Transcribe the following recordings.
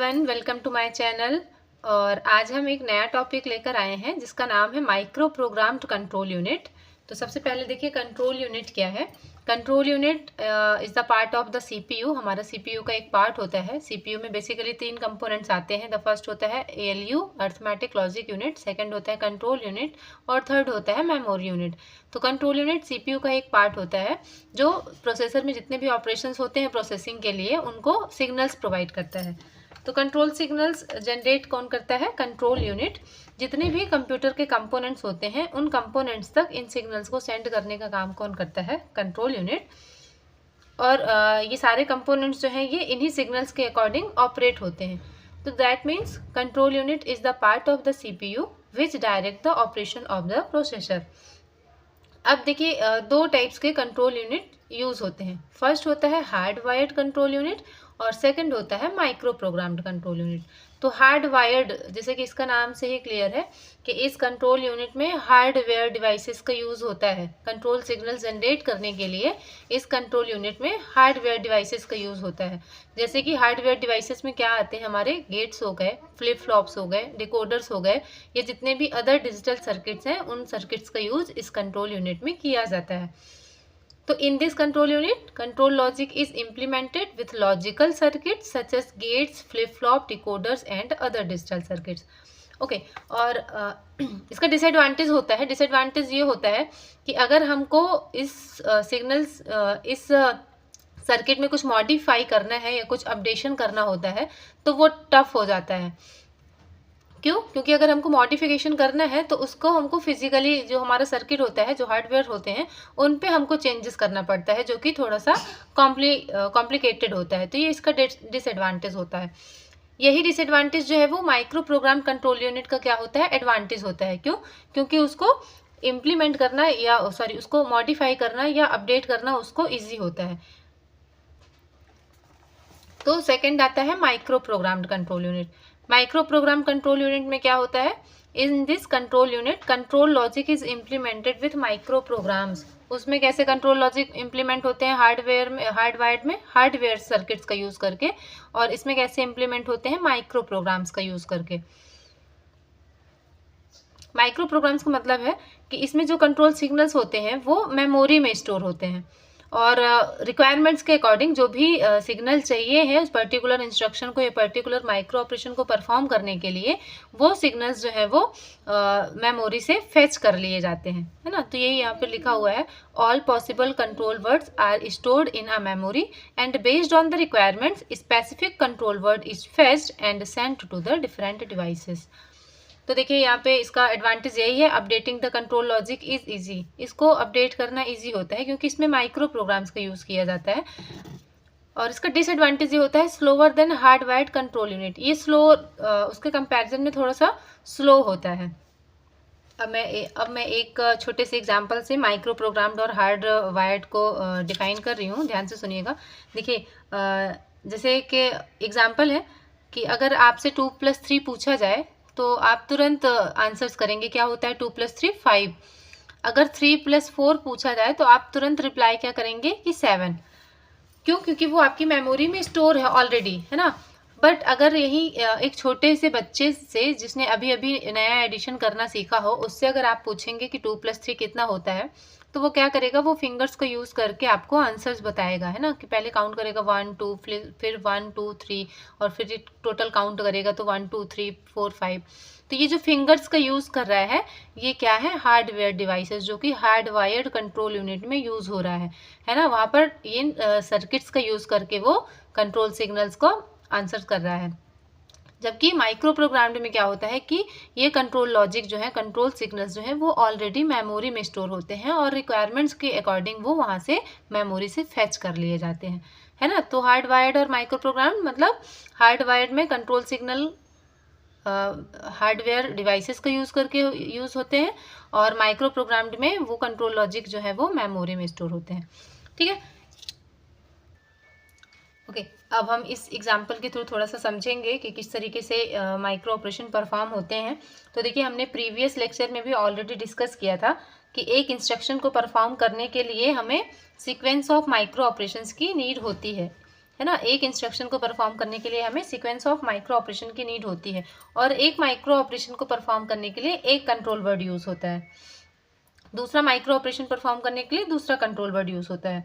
Everyone, welcome to my channel. और आज हम एक नया टॉपिक लेकर आए हैं जिसका नाम है माइक्रो प्रोग्राम्ड कंट्रोल यूनिट। तो सबसे पहले देखिए कंट्रोल यूनिट क्या है। Control unit is the part of the CPU. हमारा सीपीयू का एक पार्ट होता है। सीपीयू में बेसिकली 3 कंपोनेंट्स आते हैं। द फर्स्ट होता है ALU, arithmetic logic unit, second होता है कंट्रोल यूनिट और थर्ड होता है मेमोरी यूनिट। तो कंट्रोल यूनिट सीपीयू का एक पार्ट होता है जो प्रोसेसर में जितने भी ऑपरेशंस होते हैं प्रोसेसिंग के लिए उनको सिग्नल्स प्रोवाइड करता है। तो कंट्रोल सिग्नल्स जनरेट कौन करता है? Control unit. जितने भी कंप्यूटर के कंपोनेंट्स होते हैं उन कंपोनेंट्स तक इन सिग्नल्स को सेंड करने का काम कौन करता है? Control unit. और ये सारे कंपोनेंट्स जो हैं ये इन्हीं सिग्नल्स के अकॉर्डिंग ऑपरेट होते हैं। तो that means control unit is the part of the CPU which direct the operation of the processor. अब देखिए दो टाइप्स के कंट्रोल यूनिट यूज होते हैं। फर्स्ट होता है हार्ड वायर्ड कंट्रोल यूनिट और सेकंड होता है माइक्रो प्रोग्राम्ड कंट्रोल यूनिट। तो हार्ड वायर्ड जैसे कि इसका नाम से ही क्लियर है कि इस कंट्रोल यूनिट में हार्डवेयर डिवाइसेस का यूज होता है। कंट्रोल सिग्नल जनरेट करने के लिए इस कंट्रोल यूनिट में हार्डवेयर डिवाइसेस का यूज होता है। जैसे कि हार्डवेयर डिवाइसेस में क्या आते हैं? हमारे गेट्स हो गए, फ्लिप फ्लॉप्स हो गए, डिकोडर्स हो गए, ये जितने भी अदर डिजिटल सर्किट्स हैं उन सर्किट्स का यूज इस कंट्रोल यूनिट में किया जाता है। तो in this control unit, control logic is implemented with logical circuits such as gates, flip-flop, decoders and other digital circuits. Okay और इसका डिसएडवांटेज होता है। डिसएडवांटेज ये होता है कि अगर हमको इस सिग्नल्स इस सर्किट में कुछ मॉडिफाई करना है या कुछ अपडेशन करना होता है तो वो टफ हो जाता है। क्यों? क्योंकि अगर हमको मॉडिफिकेशन करना है तो उसको हमको फिजिकली जो हमारा सर्किट होता है, जो हार्डवेयर होते हैं, उन पे हमको चेंजेस करना पड़ता है जो कि थोड़ा सा कॉम्प्लिकेटेड होता है। तो ये इसका डिसएडवांटेज होता है। यही डिसएडवांटेज जो है वो माइक्रो प्रोग्राम कंट्रोल यूनिट का क्या होता है? एडवांटेज होता है। क्यों? क्योंकि उसको इम्प्लीमेंट करना या उसको मॉडिफाई करना या अपडेट करना उसको ईजी होता है। तो सेकेंड आता है micro programmed control unit. Micro program control unit में क्या होता है? In this control unit control logic is implemented with micro programs. उसमें कैसे कंट्रोल लॉजिक इम्प्लीमेंट होते हैं? हार्डवेयर सर्किट्स का यूज करके। और इसमें कैसे इम्प्लीमेंट होते हैं? माइक्रो प्रोग्राम्स का यूज करके। माइक्रो प्रोग्राम्स का मतलब है कि इसमें जो कंट्रोल सिग्नल्स होते हैं वो मेमोरी में स्टोर होते हैं और रिक्वायरमेंट्स के अकॉर्डिंग जो भी सिग्नल चाहिए है उस पर्टिकुलर इंस्ट्रक्शन को या पर्टिकुलर माइक्रो ऑपरेशन को परफॉर्म करने के लिए वो सिग्नल्स जो है वो मेमोरी से फेच कर लिए जाते हैं, है ना। तो यही यहाँ पे लिखा हुआ है, all possible control words are stored in a memory and based on the requirements specific control word is fetched and sent to the different devices. तो देखिए यहाँ पे इसका एडवांटेज यही है, updating the control logic is easy. इसको update करना easy होता है क्योंकि इसमें माइक्रो प्रोग्राम्स का यूज़ किया जाता है। और इसका डिसएडवांटेज ये होता है slower then hardwired control unit. ये उसके कंपैरिजन में थोड़ा सा स्लो होता है। अब मैं एक छोटे से एग्जांपल से माइक्रो प्रोग्राम्ड और हार्ड वायर्ड को डिफाइन कर रही हूँ, ध्यान से सुनिएगा। देखिए जैसे कि एग्जांपल है कि अगर आपसे 2 + 3 पूछा जाए तो आप तुरंत आंसर्स करेंगे। क्या होता है 2 + 3 5। अगर 3 + 4 पूछा जाए तो आप तुरंत रिप्लाई क्या करेंगे कि 7। क्यों? क्योंकि वो आपकी मेमोरी में स्टोर है ऑलरेडी, है ना। बट अगर यही एक छोटे से बच्चे से जिसने अभी अभी नया एडिशन करना सीखा हो उससे अगर आप पूछेंगे कि 2 + 3 कितना होता है तो वो क्या करेगा? वो फिंगर्स को यूज़ करके आपको आंसर्स बताएगा, है ना। कि पहले काउंट करेगा 1 2 फिर 1 2 3 और फिर टोटल काउंट करेगा तो 1 2 3 4 5। तो ये जो फिंगर्स का यूज़ कर रहा है ये क्या है? हार्डवेयर डिवाइसेस जो कि हार्ड वायर्ड कंट्रोल यूनिट में यूज़ हो रहा है ना। वहाँ पर इन सर्किट्स का यूज़ करके वो कंट्रोल सिग्नल्स को आंसर कर रहा है। जबकि माइक्रो प्रोग्राम्ड में क्या होता है कि ये कंट्रोल लॉजिक जो है, कंट्रोल सिग्नल्स जो है वो ऑलरेडी मेमोरी में स्टोर होते हैं और रिक्वायरमेंट्स के अकॉर्डिंग वो वहाँ से मेमोरी से फेच कर लिए जाते हैं, है ना। तो हार्ड वायर्ड और माइक्रो प्रोग्राम्ड मतलब हार्ड वायर्ड में कंट्रोल सिग्नल हार्डवेयर डिवाइसेस का यूज़ करके यूज़ होते हैं और माइक्रो प्रोग्राम्ड में वो कंट्रोल लॉजिक जो है वो मेमोरी में स्टोर होते हैं। ठीक है, ओके अब हम इस एग्जाम्पल के थ्रू थोड़ा सा समझेंगे कि किस तरीके से माइक्रो ऑपरेशन परफॉर्म होते हैं। तो देखिए हमने प्रीवियस लेक्चर में भी ऑलरेडी डिस्कस किया था कि एक इंस्ट्रक्शन को परफॉर्म करने के लिए हमें सीक्वेंस ऑफ माइक्रो ऑपरेशंस की नीड होती है। है ना। एक इंस्ट्रक्शन को परफॉर्म करने के लिए हमें सीक्वेंस ऑफ माइक्रो ऑपरेशन की नीड होती है, और एक माइक्रो ऑपरेशन को परफॉर्म करने के लिए एक कंट्रोल वर्ड यूज़ होता है, दूसरा माइक्रो ऑपरेशन परफॉर्म करने के लिए दूसरा कंट्रोल वर्ड यूज़ होता है।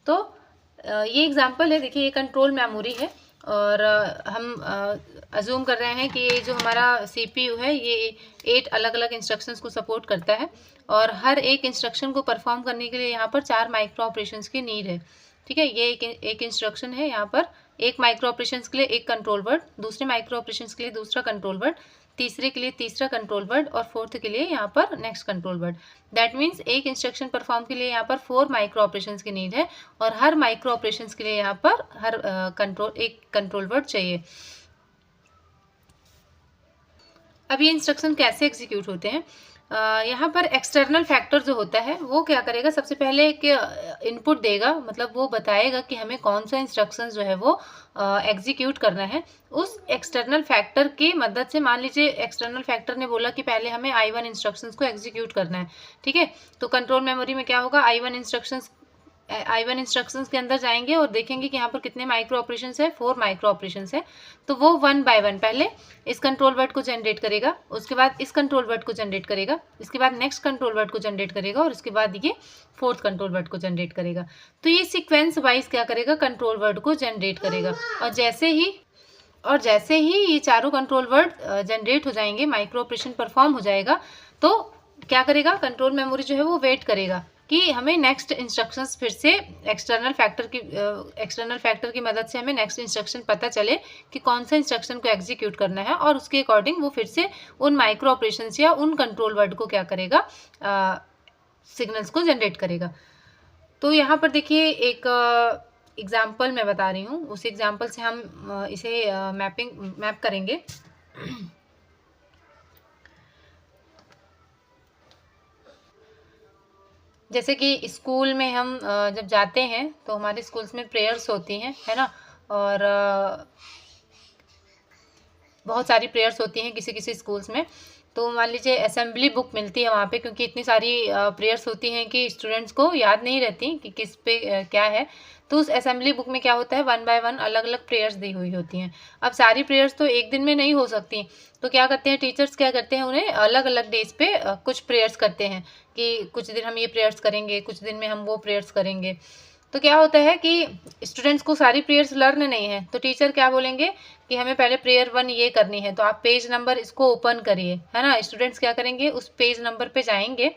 तो ये एग्जांपल है, देखिए ये कंट्रोल मेमोरी है, और हम अज्यूम कर रहे हैं कि ये जो हमारा CPU है ये 8 अलग अलग इंस्ट्रक्शंस को सपोर्ट करता है, और हर एक इंस्ट्रक्शन को परफॉर्म करने के लिए यहाँ पर 4 माइक्रो ऑपरेशंस की नीड है। ठीक है, ये एक इंस्ट्रक्शन है, यहाँ पर एक माइक्रो ऑपरेशंस के लिए एक कंट्रोल वर्ड, दूसरे माइक्रो ऑपरेशंस के लिए दूसरा कंट्रोल वर्ड, तीसरे के लिए तीसरा कंट्रोल वर्ड, और फोर्थ के लिए यहाँ पर next control word. That means एक इंस्ट्रक्शन परफॉर्म के लिए यहाँ पर 4 माइक्रो ऑपरेशंस की नीड है, और हर माइक्रो ऑपरेशंस के लिए यहाँ पर एक कंट्रोल वर्ड चाहिए। अब ये इंस्ट्रक्शन कैसे एग्जीक्यूट होते हैं? यहाँ पर एक्सटर्नल फैक्टर जो होता है वो क्या करेगा, सबसे पहले एक इनपुट देगा, मतलब वो बताएगा कि हमें कौन सा इंस्ट्रक्शन जो है वो एग्जीक्यूट करना है। उस एक्सटर्नल फैक्टर की मदद से, मान लीजिए एक्सटर्नल फैक्टर ने बोला कि पहले हमें I1 इंस्ट्रक्शंस को एग्जीक्यूट करना है। ठीक है, तो कंट्रोल मेमोरी में क्या होगा, I1 इंस्ट्रक्शंस के अंदर जाएंगे और देखेंगे कि यहाँ पर कितने माइक्रो ऑपरेशंस है, 4 माइक्रो ऑपरेशंस है। तो वो 1 बाय 1 पहले इस कंट्रोल वर्ड को जनरेट करेगा, उसके बाद इस कंट्रोल वर्ड को जनरेट करेगा, इसके बाद नेक्स्ट कंट्रोल वर्ड को जनरेट करेगा, और उसके बाद ये फोर्थ कंट्रोल वर्ड को जनरेट करेगा। तो ये सीक्वेंस वाइज क्या करेगा, कंट्रोल वर्ड को जनरेट करेगा, और जैसे ही ये चारों कंट्रोल वर्ड जनरेट हो जाएंगे, माइक्रो ऑपरेशन परफॉर्म हो जाएगा, तो क्या करेगा, कंट्रोल मेमोरी जो है वो वेट करेगा कि हमें नेक्स्ट इंस्ट्रक्शंस फिर से एक्सटर्नल फैक्टर की मदद से हमें नेक्स्ट इंस्ट्रक्शन पता चले कि कौन सा इंस्ट्रक्शन को एग्जीक्यूट करना है, और उसके अकॉर्डिंग वो फिर से उन माइक्रो ऑपरेशंस या उन कंट्रोल वर्ड को क्या करेगा, सिग्नल्स को जनरेट करेगा। तो यहाँ पर देखिए एक एग्जाम्पल मैं बता रही हूँ, उस एग्जाम्पल से हम इसे मैप करेंगे। जैसे कि स्कूल में हम जब जाते हैं तो हमारे स्कूल्स में प्रेयर्स होती हैं, है ना, और बहुत सारी प्रेयर्स होती हैं किसी किसी स्कूल्स में। तो मान लीजिए असेंबली बुक मिलती है वहाँ पे, क्योंकि इतनी सारी प्रेयर्स होती हैं कि स्टूडेंट्स को याद नहीं रहती कि किस पे क्या है। तो उस असेंबली बुक में क्या होता है, 1 बाय 1 अलग अलग प्रेयर्स दी हुई होती हैं। अब सारी प्रेयर्स तो एक दिन में नहीं हो सकती, तो क्या करते हैं टीचर्स, क्या करते हैं, उन्हें अलग अलग डेज पे कुछ प्रेयर्स करते हैं कि कुछ दिन हम ये प्रेयर्स करेंगे, कुछ दिन में हम वो प्रेयर्स करेंगे। तो क्या होता है कि स्टूडेंट्स को सारी प्रेयर्स लर्न नहीं है, तो टीचर क्या बोलेंगे कि हमें पहले प्रेयर 1 ये करनी है, तो आप पेज नंबर इसको ओपन करिए, है ना। स्टूडेंट्स क्या करेंगे, उस पेज नंबर पे जाएंगे,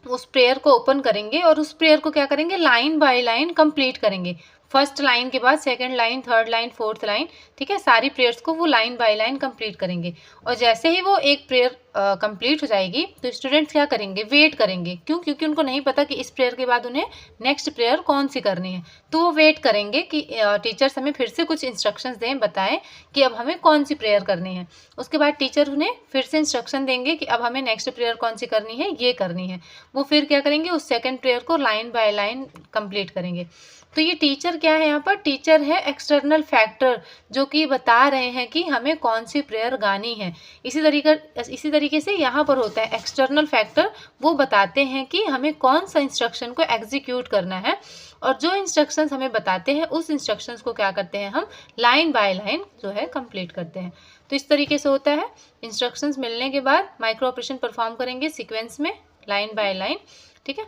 उस प्रेयर को ओपन करेंगे, और उस प्रेयर को क्या करेंगे, लाइन बाय लाइन कंप्लीट करेंगे। फर्स्ट लाइन के बाद second line, third line, fourth line, ठीक है, सारी प्रेयर्स को वो लाइन बाय लाइन कंप्लीट करेंगे। और जैसे ही वो एक प्रेयर कंप्लीट हो जाएगी तो स्टूडेंट्स क्या करेंगे, वेट करेंगे। क्यों? क्योंकि उनको नहीं पता कि इस प्रेयर के बाद उन्हें नेक्स्ट प्रेयर कौन सी करनी है, तो वो वेट करेंगे कि टीचर्स हमें फिर से कुछ इंस्ट्रक्शंस दें, बताएं कि अब हमें कौन सी प्रेयर करनी है। उसके बाद टीचर उन्हें फिर से इंस्ट्रक्शन देंगे कि अब हमें नेक्स्ट प्रेयर कौन सी करनी है, ये करनी है। वो फिर क्या करेंगे, उस सेकेंड प्रेयर को लाइन बाय लाइन कंप्लीट करेंगे। तो ये टीचर क्या है, यहाँ पर टीचर है एक्सटर्नल फैक्टर, जो कि बता रहे हैं कि हमें कौन सी प्रेयर गानी है। इसी तरीके से यहाँ पर होता है एक्सटर्नल फैक्टर, वो बताते हैं कि हमें कौन सा इंस्ट्रक्शन को एग्जीक्यूट करना है, और जो इंस्ट्रक्शंस हमें बताते हैं उस इंस्ट्रक्शंस को क्या करते हैं, हम लाइन बाय लाइन जो है कंप्लीट करते हैं। तो इस तरीके से होता है, इंस्ट्रक्शंस मिलने के बाद माइक्रो ऑपरेशन परफॉर्म करेंगे सीक्वेंस में, लाइन बाय लाइन, ठीक है।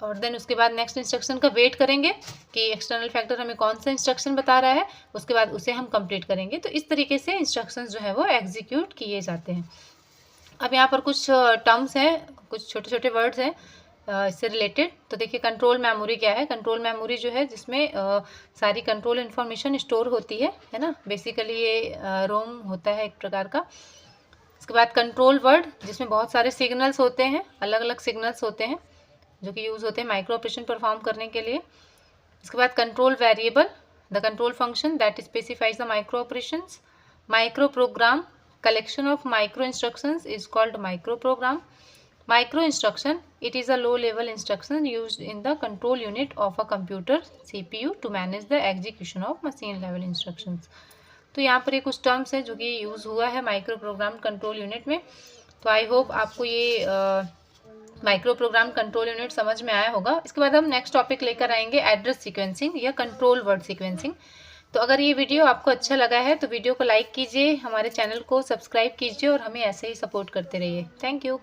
और देन उसके बाद नेक्स्ट इंस्ट्रक्शन का वेट करेंगे कि एक्सटर्नल फैक्टर हमें कौन सा इंस्ट्रक्शन बता रहा है, उसके बाद उसे हम कंप्लीट करेंगे। तो इस तरीके से इंस्ट्रक्शंस जो है वो एग्जीक्यूट किए जाते हैं। अब यहाँ पर कुछ टर्म्स हैं, कुछ छोटे छोटे वर्ड्स हैं इससे रिलेटेड। तो देखिए कंट्रोल मेमोरी क्या है। कंट्रोल मेमोरी जो है जिसमें सारी कंट्रोल इन्फॉर्मेशन स्टोर होती है ना। बेसिकली ये रोम होता है एक प्रकार का। इसके बाद कंट्रोल वर्ड, जिसमें बहुत सारे सिग्नल्स होते हैं, अलग अलग सिग्नल्स होते हैं जो कि यूज़ होते हैं माइक्रो ऑपरेशन परफॉर्म करने के लिए। इसके बाद control variable, the control function that specifies the micro operations. Micro program, collection of micro instructions is called micro program. Micro instruction, it is a low level instruction used in the control unit of a computer CPU to manage the execution of machine level instructions. तो यहाँ पर ये कुछ terms है जो कि use हुआ है माइक्रो प्रोग्राम कंट्रोल यूनिट में। तो आई होप आपको ये माइक्रो प्रोग्राम कंट्रोल यूनिट समझ में आया होगा। इसके बाद हम नेक्स्ट टॉपिक लेकर आएंगे एड्रेस सीक्वेंसिंग या कंट्रोल वर्ड सीक्वेंसिंग। तो अगर ये वीडियो आपको अच्छा लगा है तो वीडियो को लाइक कीजिए, हमारे चैनल को सब्सक्राइब कीजिए और हमें ऐसे ही सपोर्ट करते रहिए। Thank you.